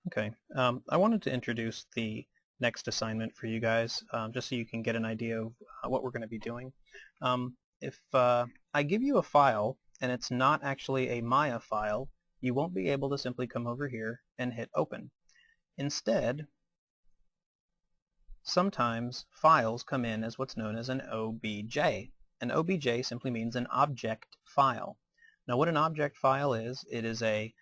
Okay, I wanted to introduce the next assignment for you guys, just so you can get an idea of what we're going to be doing. If I give you a file and it's not actually a Maya file, you won't be able to simply come over here and hit open. Instead, sometimes files come in as what's known as an OBJ. An OBJ simply means an object file. Now what an object file is, it is a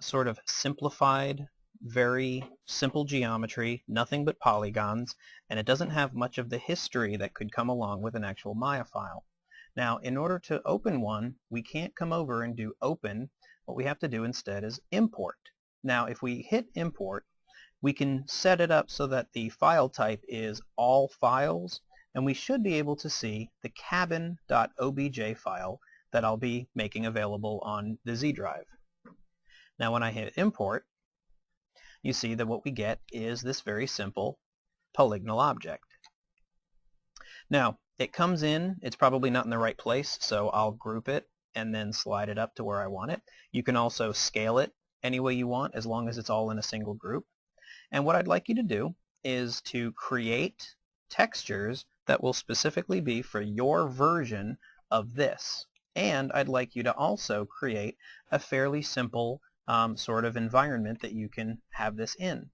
sort of simplified, very simple geometry, nothing but polygons, and it doesn't have much of the history that could come along with an actual Maya file. Now in order to open one, we can't come over and do open. What we have to do instead is import. Now if we hit import, we can set it up so that the file type is all files, and we should be able to see the cabin.obj file that I'll be making available on the Z drive. Now when I hit import, you see that what we get is this very simple polygonal object. Now it comes in, it's probably not in the right place, so I'll group it and then slide it up to where I want it. You can also scale it any way you want as long as it's all in a single group. And what I'd like you to do is to create textures that will specifically be for your version of this. And I'd like you to also create a fairly simple sort of environment that you can have this in.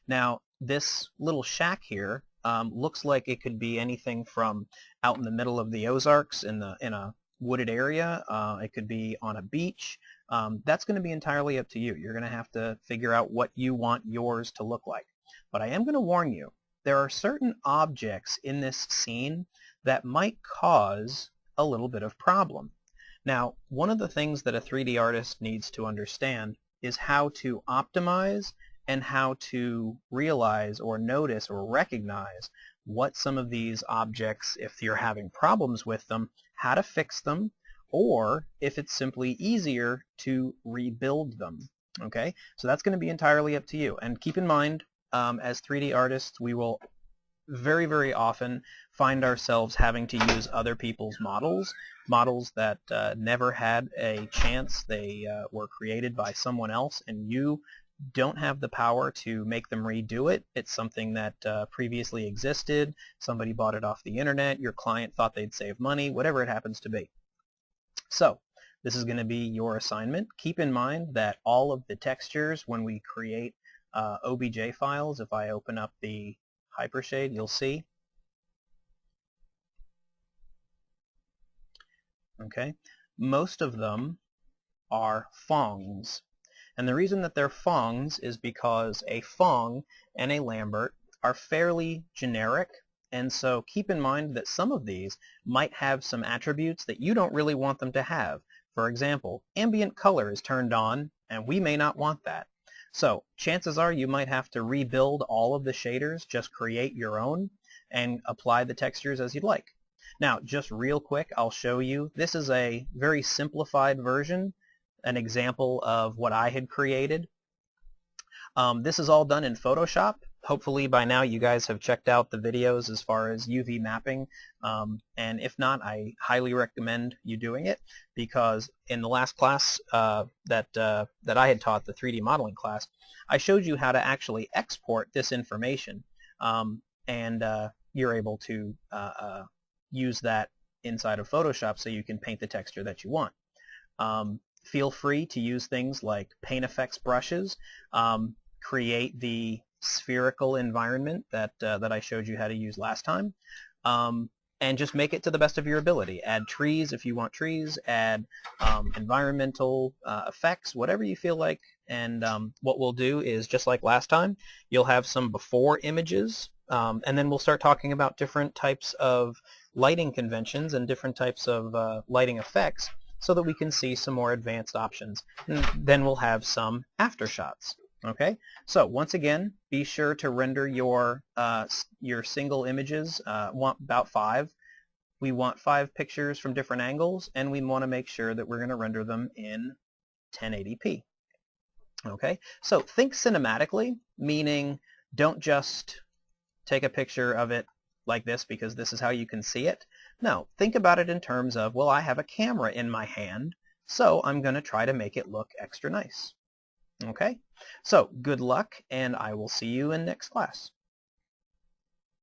Now this little shack here looks like it could be anything from out in the middle of the Ozarks in a wooded area. It could be on a beach. That's going to be entirely up to you. You're going to have to figure out what you want yours to look like. But I am going to warn you, there are certain objects in this scene that might cause a little bit of problem. Now, one of the things that a 3D artist needs to understand is how to optimize and how to realize or notice or recognize what some of these objects, if you're having problems with them, how to fix them, or if it's simply easier to rebuild them. Okay, so that's going to be entirely up to you. And keep in mind, as 3D artists, we will very, very often find ourselves having to use other people's models that never had a chance. They were created by someone else, and you don't have the power to make them redo it. It's something that previously existed. Somebody bought it off the internet. Your client thought they'd save money, whatever it happens to be. So this is going to be your assignment. Keep in mind that all of the textures, when we create OBJ files, if I open up the Hypershade, you'll see. Okay, most of them are Fongs. And the reason that they're Fongs is because a Fong and a Lambert are fairly generic. And so keep in mind that some of these might have some attributes that you don't really want them to have. For example, ambient color is turned on, and we may not want that. So chances are you might have to rebuild all of the shaders, just create your own, and apply the textures as you'd like. Now, just real quick, I'll show you. This is a very simplified version, an example of what I had created. This is all done in Photoshop. Hopefully by now you guys have checked out the videos as far as UV mapping, and if not, I highly recommend you doing it, because in the last class that I had taught, the 3D modeling class, I showed you how to actually export this information, and you're able to use that inside of Photoshop so you can paint the texture that you want. Feel free to use things like paint effects brushes, create the spherical environment that I showed you how to use last time, and just make it to the best of your ability. Add trees if you want trees, add environmental effects, whatever you feel like, and what we'll do is, just like last time, you'll have some before images, and then we'll start talking about different types of lighting conventions and different types of lighting effects so that we can see some more advanced options. And then we'll have some aftershots. Okay, so once again, be sure to render your single images. Want about 5. We want 5 pictures from different angles, and we want to make sure that we're going to render them in 1080p. Okay, so think cinematically, meaning don't just take a picture of it like this because this is how you can see it. No, think about it in terms of, well, I have a camera in my hand, so I'm going to try to make it look extra nice. Okay, so good luck, and I will see you in next class.